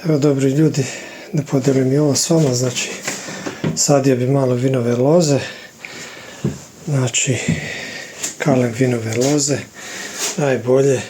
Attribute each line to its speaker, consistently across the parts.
Speaker 1: Evo dobri ljudi, da podijelim i ovo s vama, znači sadio bi malo vinove loze, znači kalem vinove loze, najbolje,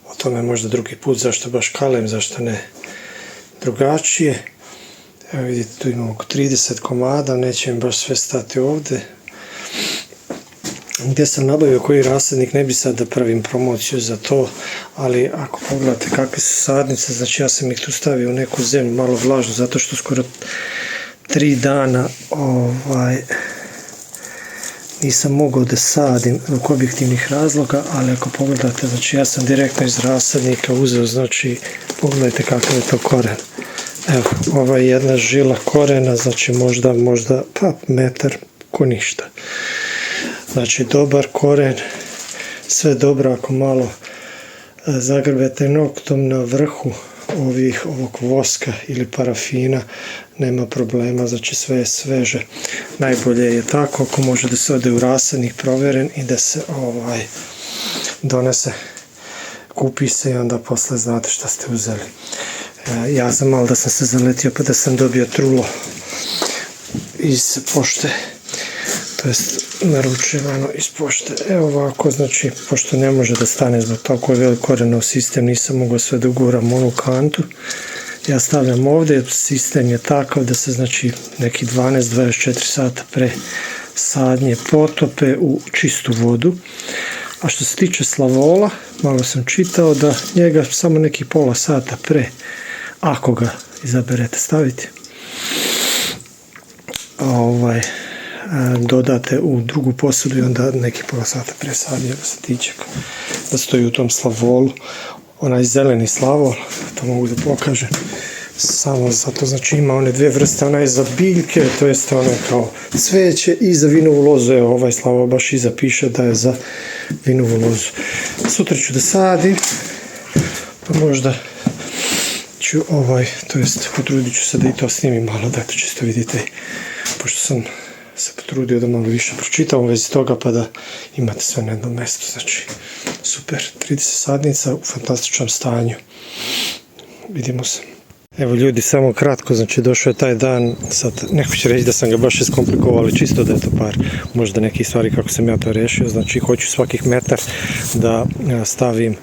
Speaker 1: o tome možda drugi put, zašto baš kalem, zašto ne drugačije. Evo vidite, tu imamo oko 30 komada, neće im baš sve stati ovdje. Gdje sam nabavio koji rasadnik, ne bi sad da pravim promociju za to, ali ako pogledate kakve su sadnice, znači ja sam ih tu stavio u neku zemlju malo vlažnu, zato što skoro 3 dana nisam mogao da sadim zbog objektivnih razloga, ali ako pogledate, znači ja sam direktno iz rasadnika uzeo, znači pogledajte kakav je to koren. Evo, ova je jedna žila korena, znači možda metar, ko ništa. Znači dobar koren, sve dobro ako malo zagrbete noktom na vrhu ovog voska ili parafina, nema problema, znači sve je sveže. Najbolje je tako ako može da se ode u rasadnik provjeren i da se donese, kupi se i onda posle znate šta ste uzeli. Ja sam malo da sam se zaletio pa da sam dobio trulo iz pošte, to jest naručivano iz pošte. Evo ovako, znači, pošto ne može da stane zbog toliko je velik korenov sistem, nisam mogao sve da uguram u onu kantu. Ja stavljam ovdje, sistem je takav da se, znači, neki 12-24 sata pre sadnje potope u čistu vodu. A što se tiče slavola, malo sam čitao da njega samo neki pola sata pre, ako ga izaberete staviti, dodate u drugu posudu i onda neki pola sata presadnje da se tiče, da stoji u tom slavolu. Onaj zeleni slavol, to mogu da pokažem, samo zato, znači ima one dvije vrste, ona je za biljke, to jest ona kao cveće i za vinovu lozu. Evo ovaj slavol baš iza piše da je za vinovu lozu. Sutra ću da sadim, pa možda ću to jest potrudit ću se da i to snimim malo, da to čisto vidite, pošto sam se potrudio da malo više pročitam u vezi toga pa da imate sve na jednom mjestu. Znači super, 30 sadnica u fantastičnom stanju. Vidimo se. Evo ljudi, samo kratko, znači došao je taj dan, sad neko će reći da sam ga baš iskomplikovao, ali čisto da je to par možda nekih stvari kako sam ja to rešio. Znači hoću svakih metar da stavim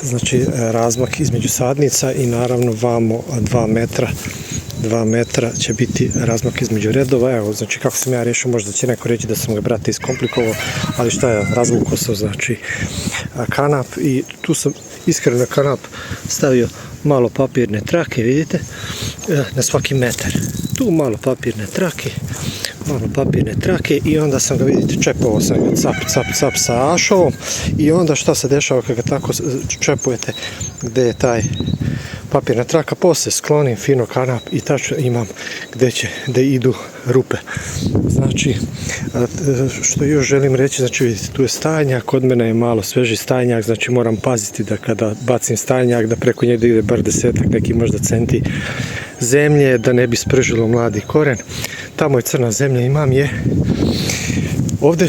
Speaker 1: znači razmak između sadnica i naravno vamo 2 metra će biti razmak između redova. Evo, znači kako sam ja rešio, možda će neko reći da sam ga, brate, iskomplikovao, ali šta je, razvukao sam, znači kanap i tu sam iskreno na kanap stavio malo papirne trake, vidite, na svaki metar. Tu malo papirne trake i onda sam ga, vidite, čepovao sam ga cap sa ašovom i onda šta se dešava kada ga tako čepujete gdje je taj papirna traka, poslije sklonim fino kanap i tačno imam gdje idu rupe. Znači, što još želim reći, znači vidite, tu je stajnjak, kod mene je malo sveži stajnjak, znači moram paziti da kada bacim stajnjak, da preko njega ide bar 10-ak, neki možda centi zemlje, da ne bi spržilo mladi koren. Tamo je crna zemlja, imam je. Ovdje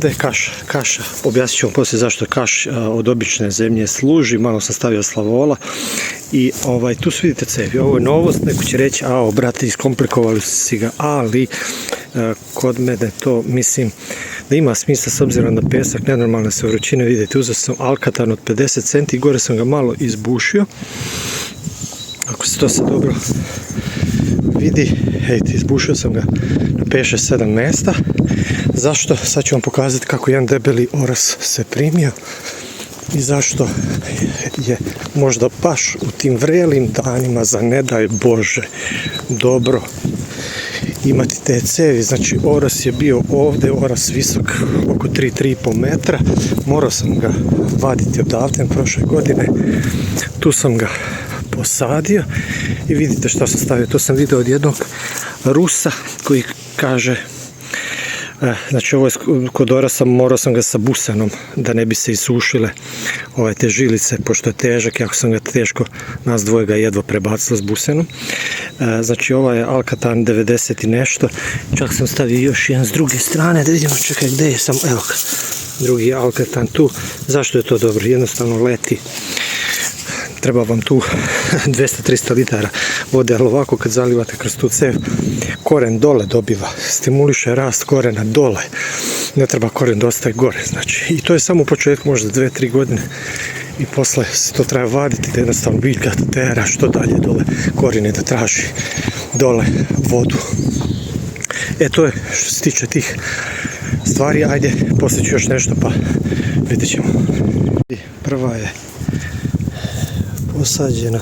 Speaker 1: je kaša, objasnit ću vam poslije zašto kaš od obične zemlje služi, malo sam stavio slavola i tu su, vidite, cevi. Ovo je novost, neko će reći, brate, iskomplikovali su si ga, ali kod mene to mislim da ima smisla s obzirom na pesak, nenormalne su vrućine, vidite, uzeo sam alkatan od 50 centi, gore sam ga malo izbušio, ako se to sad dobro vidi, izbušio sam ga na 5-7 mjesta. Zašto? Sad ću vam pokazati kako jedan debeli oras se primio i zašto je možda baš u tim vrelim danima, za ne daj Bože, dobro imati te cevi. Znači oras je bio ovdje, oras visok oko 3-3,5 metra, morao sam ga vaditi odavde prošle godine, tu sam ga posadio i vidite što sam stavio. To sam vidio od jednog Rusa koji kaže, znači ovo je kod orasa, morao sam ga sa busenom da ne bi se isušile te žilice, pošto je težak, jako sam ga teško, nas dvoje ga jedva prebacilo s busenom. Znači ovo je alkatan 90 i nešto, čak sam stavio još jedan s druge strane, da vidimo, čekaj gdje je sam, evo ga, drugi alkatan tu. Zašto je to dobro? Jednostavno leti treba vam tu 200-300 litara vode, ali ovako kad zalivate kroz tu cev, koren dole dobiva, stimuliše rast korena dole, ne treba koren da ostaje gore, znači, i to je samo u početku, možda 2-3 godine, i posle se to treba vaditi da jednostavno biljka tera što dalje dole korijene, da traži dole vodu. To je što se tiče tih stvari. Ajde, poslije ću još nešto pa vidjet ćemo. Prva je posađena,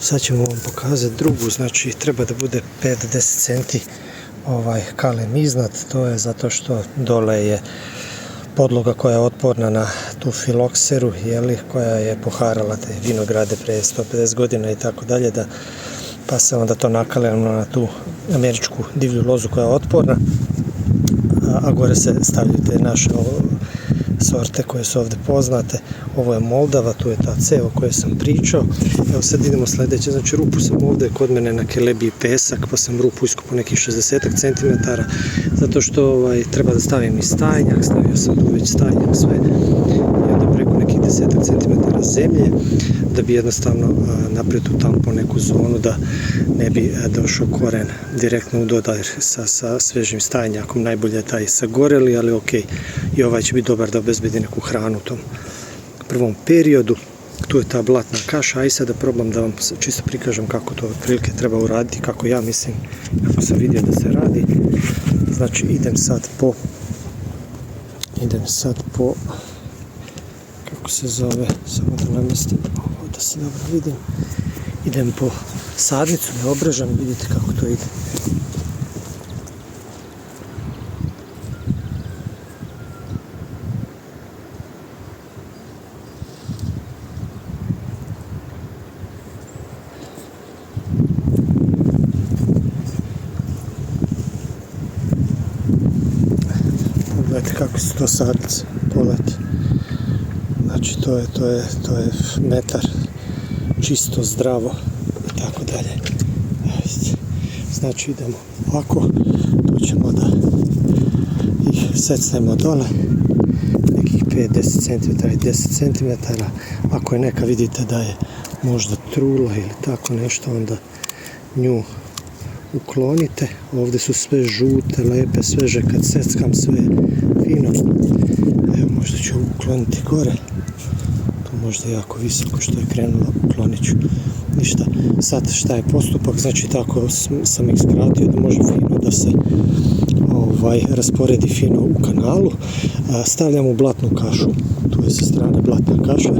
Speaker 1: sad ćemo vam pokazati drugu, znači treba da bude 5-10 centi kalem iznad, to je zato što dole je podloga koja je otporna na tu filokseru, koja je poharala te vinograde pre 150 godina i tako dalje, pa se onda to nakalemo na tu američku divlju lozu koja je otporna, a gore se stavljaju te naše sorte koje su ovdje poznate. Ovo je Moldava, tu je ta cev o kojoj sam pričao. Evo sad idemo sljedeće, znači rupu sam ovdje kod mene na kelebiji pesak, pa sam rupu iskopao nekih 60 cm, zato što treba da stavim i stajnjak, stavio sam tu već stajnjak sve, i onda preko nekih 10 cm zemlje, da bi jednostavno naprijed tu tampo neku zonu, da ne bi došao koren direktno u dodir sa svežim stajnjakom. Najbolje je taj sagoreli, ali ok, i ovaj će biti dobar da obezbedi neku hranu u tom prvom periodu. Tu je ta blatna kaša, aj sad da probam da vam čisto prikažem kako to otprilike treba uraditi, kako ja mislim, kako sam vidio da se radi. Znači idem sad po kako se zove, samo da namjestim ovo da se dobro vidim, idem po sadnicu, ne obrežem, vidite kako to ide. Pogledajte kako su to sadnice, pogledajte. Znači to je metar, čisto, zdravo i tako dalje. Znači idemo ovako, tu ćemo da ih secnemo dole, nekih 5-10 cm i 10 cm. Ako je neka vidite da je možda trula ili tako nešto, onda nju uklonite. Ovdje su sve žute, lepe, sveže, kad seckam sve fino. Evo, možda ću ukloniti gore. Tu možda jako visoko što je krenulo, uklonit ću. Ništa. Sad šta je postupak, znači tako sam ih skratio da može fino da se rasporedi fino u kanalu. Stavljam u blatnu kašu. Tu je sa strane blatna kaša.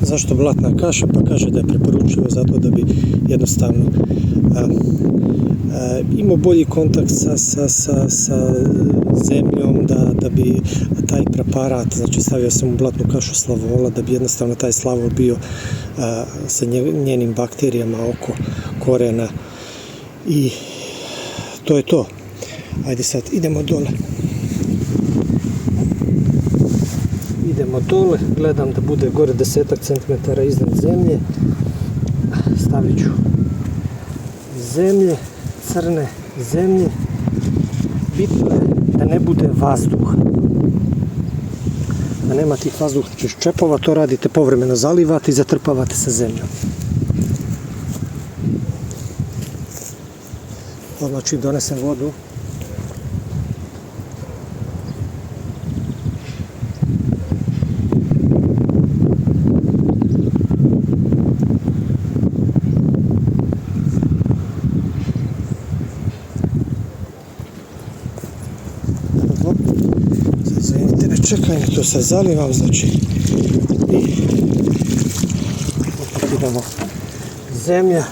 Speaker 1: Zašto blatna kaša? Pa kaže da je preporučivo zato da bi jednostavno imao bolji kontakt sa zemljom, da bi taj preparat, znači stavio sam u blatnu kašu slavola, da bi jednostavno taj slavol bio sa njenim bakterijama oko korena, i to je to. Ajde sad idemo dole. Idemo dole, gledam da bude gore 10 cm iznad zemlje. Stavit ću zemlje, crne zemlje. Bitno je da ne bude vazduha. Da nema tih vazdušnih čepova, to radite povremeno, zalivate i zatrpavate sa zemljom. Odmah čim donesem vodu, čekaj, to sad zalivam, znači, i opet idemo zemlja,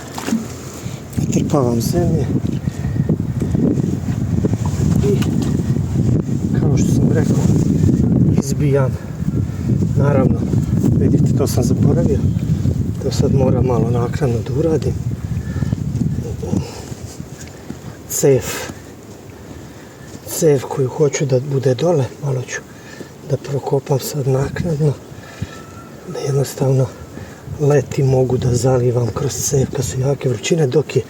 Speaker 1: natrpavam zemlje i, kao što sam rekao, izbijam. Naravno, vidite, to sam zaboravio, to sad moram malo naknadno da uradim. Cev koju hoću da bude dole, malo ću da prokopam sad naknadno, da jednostavno leti mogu da zalivam kroz cev kad su jake vrućine, dok je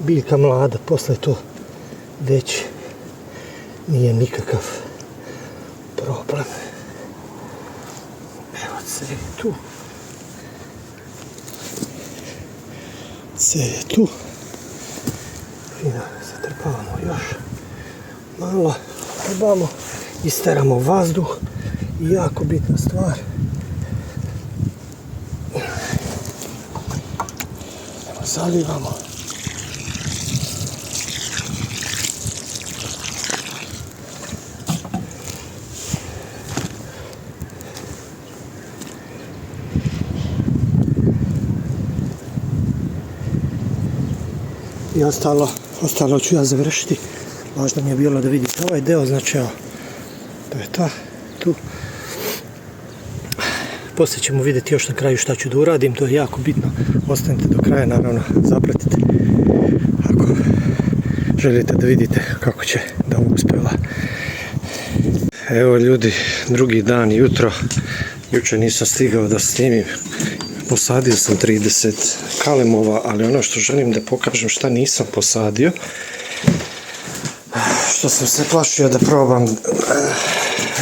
Speaker 1: biljka mlada. Posle to već nije nikakav problem. Evo C je tu. C je tu. Fino zatrpavamo još malo. Trebamo, isteramo vazduh i jako bitna stvar. Zalivamo. I ostalo ću ja završiti. Važno mi je bilo da vidite ovaj deo, znači evo, to je ta, tu. Poslije ćemo vidjeti još na kraju šta ću da uradim, to je jako bitno. Ostanite do kraja, naravno, zapratite. Ako želite da vidite kako će da uspjeva. Evo ljudi, drugi dan, jutro. Jučer nisam stigao da snimim. Posadio sam 30 kalemova, ali ono što želim da pokažem šta nisam posadio, što sam se plašio da probam,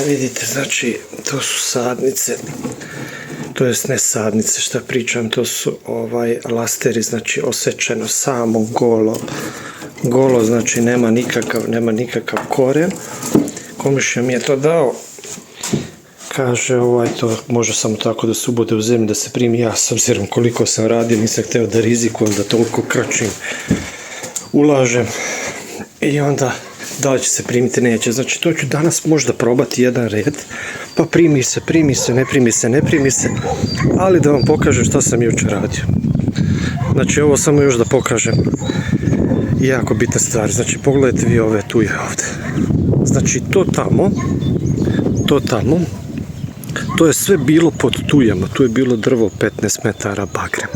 Speaker 1: vidite, znači, to su sadnice, to jest ne sadnice, šta pričam, to su lasteri, znači osečeno samo golo, znači nema nikakav koren. Komšija mi je to dao, kaže to može samo tako da se ubode u zemlji, da se primi. Ja s obzirom koliko sam radio, nisam htio da rizikujem, da toliko kračim ulažem i onda da li će se primiti, neće. Znači to ću danas možda probati jedan red, pa primi se, ne primi se, ali da vam pokažem što sam jučer radio. Znači ovo samo još da pokažem jako bitne stvari. Znači pogledajte vi ove tu i ovdje. Znači to tamo, to je sve bilo pod tujama, tu je bilo drvo 15 metara bagrem.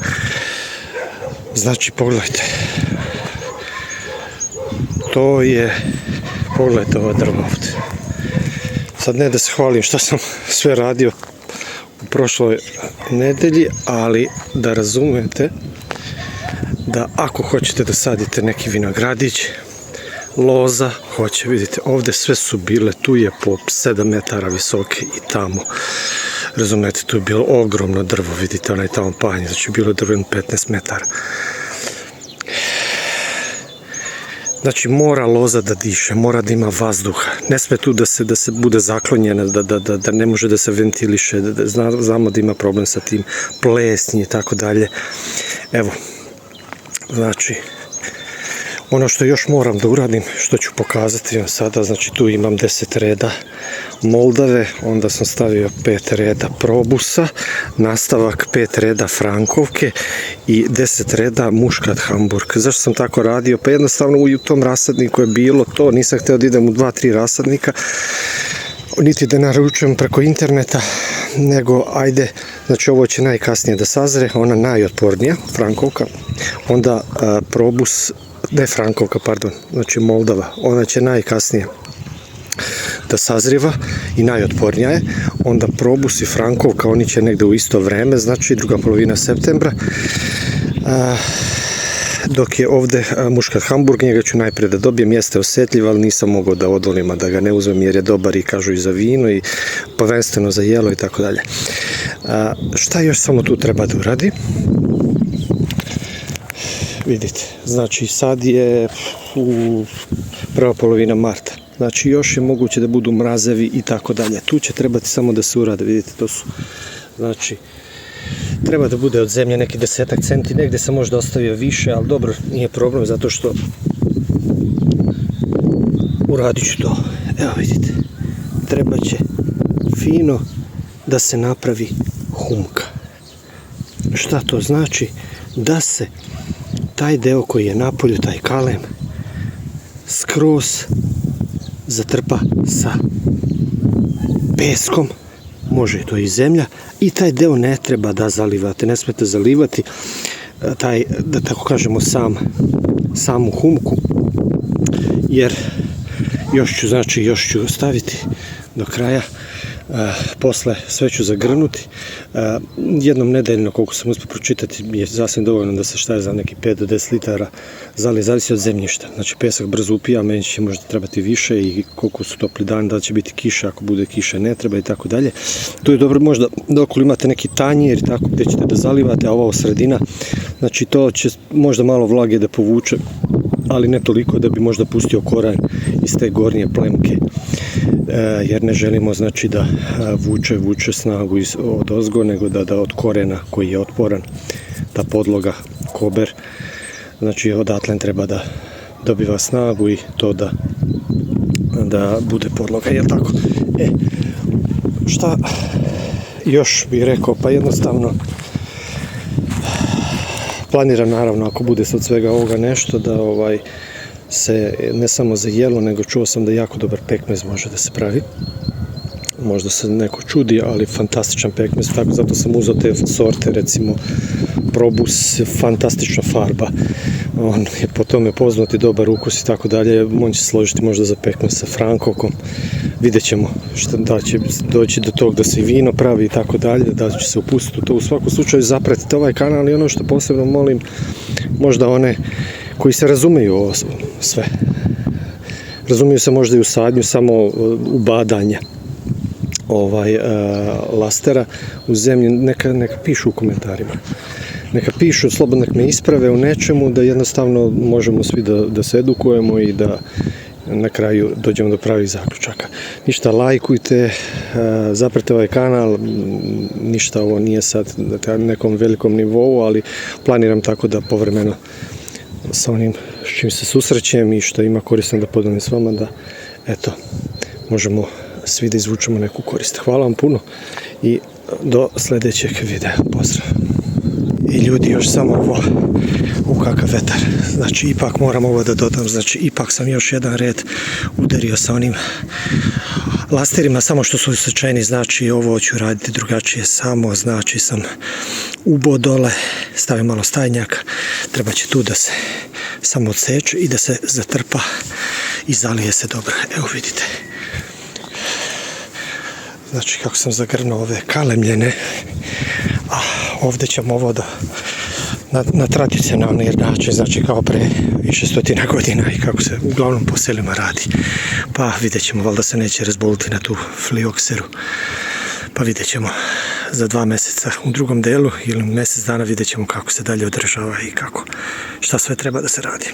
Speaker 1: Znači pogledajte, to je, pogledajte ovo drvo ovdje. Sad ne da se hvalim što sam sve radio u prošloj nedelji, ali da razumijete da ako hoćete da sadite neki vinogradić, loza, hoće, vidite, ovdje sve su bile, tu je po 7 metara visoke i tamo, razumijete, tu je bilo ogromno drvo, vidite, onaj tamo panj, znači bilo je drvo 15 metara. Znači mora loza da diše, mora da ima vazduha, ne sme tu da se bude zaklonjena, da ne može da se ventiliše, znamo da ima problem sa tim, plesnji i tako dalje. Evo, znači, ono što još moram da uradim, što ću pokazati vam sada, znači tu imam 10 reda Moldave, onda sam stavio 5 reda Probusa, nastavak 5 reda Frankovke i 10 reda Muškat Hamburg. Zašto sam tako radio? Pa jednostavno u tom rasadniku je bilo to, nisam htio da idem u 2-3 rasadnika, niti da naručujem preko interneta, nego ajde, znači ovo će najkasnije da sazre, ona najotpornija, Frankovka, onda Probus, ne Frankovka, pardon, znači Moldava, ona će najkasnije da sazriva i najotpornija je, onda Probus i Frankovka, oni će negde u isto vreme, znači druga polovina septembra, dok je ovdje Muškat Hamburg, njega ću najprije da dobijem, jeste osjetljiv, ali nisam mogao da odolim, a da ga ne uzmem jer je dobar i kažu i za vino i prvenstveno za jelo i tako dalje. Šta još samo tu treba da uradi? Vidite, znači sad je prva polovina marta, znači još je moguće da budu mrazevi i tako dalje. Tu će trebati samo da se urade, vidite, to su, znači, treba da bude od zemlje neki 10 centi, negdje sam možda ostavio više, ali dobro, nije problem, zato što uradit ću to. Evo vidite, treba će fino da se napravi humka. Šta to znači? Da se taj deo koji je napolju, taj kalem, skroz zatrpa sa peskom, može to i zemlja, i taj deo ne treba da zalivate, ne smete zalivati taj, da tako kažemo, samu humku, jer još ću staviti do kraja posle sve ću zagrnuti. Jednom nedeljno, koliko sam uspio pročitati, je sasvim dovoljno da se šta je za neki 5 do 10 litara zalije, zavisi od zemljišta. Znači pesak brzo upija, meni će možda trebati više i koliko su topli dani, da li će biti kiša, ako bude kiše ne treba i tako dalje. Tu je dobro možda da okolo imate neki tanjir i tako gdje ćete da zalivate, a ova sredina, znači to će možda malo vlage da povuče, ali ne toliko da bi možda pustio koranj iz te gornje plemke, jer ne želimo znači da vuče snagu od ozgo, nego da od korena koji je otporan, ta podloga, kober, znači odatle treba da dobiva snagu i to da bude podloga, jel tako? Šta još bih rekao, pa jednostavno planiram naravno ako bude se od svega ovoga nešto da se ne samo za jelo, nego čuo sam da jako dobar pekmez može da se pravi. Možda se neko čudi, ali fantastičan pekmez, tako zato sam uzeo te sorte, recimo Probus, fantastična farba, on je po tome poznat i dobar ukus i tako dalje, on će složiti možda za pekmez sa Frankovkom, vidjet ćemo da će doći do tog da se i vino pravi i tako dalje, da će se upustiti u to. U svakom slučaju zapratite ovaj kanal i ono što posebno molim, možda one koji se razumiju ovo sve, razumiju se možda i u sadnju, samo u badanje lastera u zemlji, neka pišu u komentarima. Neka pišu, slobodno nek me isprave u nečemu, da jednostavno možemo svi da se edukujemo i da na kraju dođemo do pravih zaključaka. Ništa, lajkujte, zapratite ovaj kanal, ništa ovo nije sad na nekom velikom nivou, ali planiram tako da povremeno sa onim s čim se susrećem i što ima korisno da podelim s vama, da eto, možemo svi da izvučemo neku korist. Hvala vam puno i do sljedećeg videa. Pozdrav. I ljudi, još samo ovo, kakav vetar. Znači, ipak moram ovo da dodam, znači, ipak sam još jedan red udario sa onim lasterima, samo što su usečeni, znači, ovo ću raditi drugačije, samo, znači, sam ubo dole, stavim malo stajnjaka, treba će tu da se samo odseče i da se zatrpa i zalije se dobro. Evo vidite. Znači, kako sam zagrnuo ove kalemljene, a ovdje ćemo ovo na tradicionalni način, znači kao pre više stotina godina i kako se uglavnom po selima radi. Pa vidjet ćemo, valjda se neće razboliti na tu fliokseru. Pa vidjet ćemo za 2 mjeseca u drugom delu ili mjesec dana vidjet ćemo kako se dalje održava i šta sve treba da se radi.